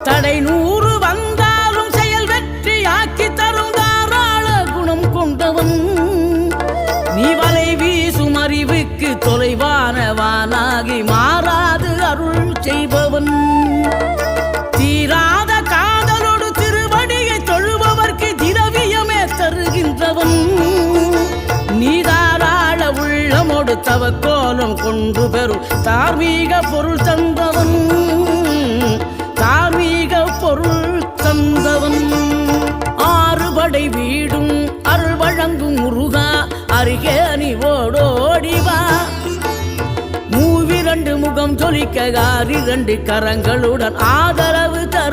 தடை 100 வந்தாலும் செயல் வெற்றியாக்கி தரும் தாராள குணம் கொண்டவன். நீ வலை வீசும் அறிவுக்கு தொலைவானவானாகி மாறாது அருள் செய்பவன். தீராத காதலோடு திருவடியை தொழுபவர்க்கு திரவியமே தருகின்றவன். நீ தாராள உள்ளமோடு தவக்கோலம் கொண்டு பெறும் தார்மீக பொருள் தந்தவன். தார்மீக பொருள் தந்தவன். 6 படை வீடும் அருள் வழங்கும் முருகா அருகே நீ ஓடோடிவா. 2 முகம் ஜொலிக்க 2 கரங்களுடன் ஆதரவு தர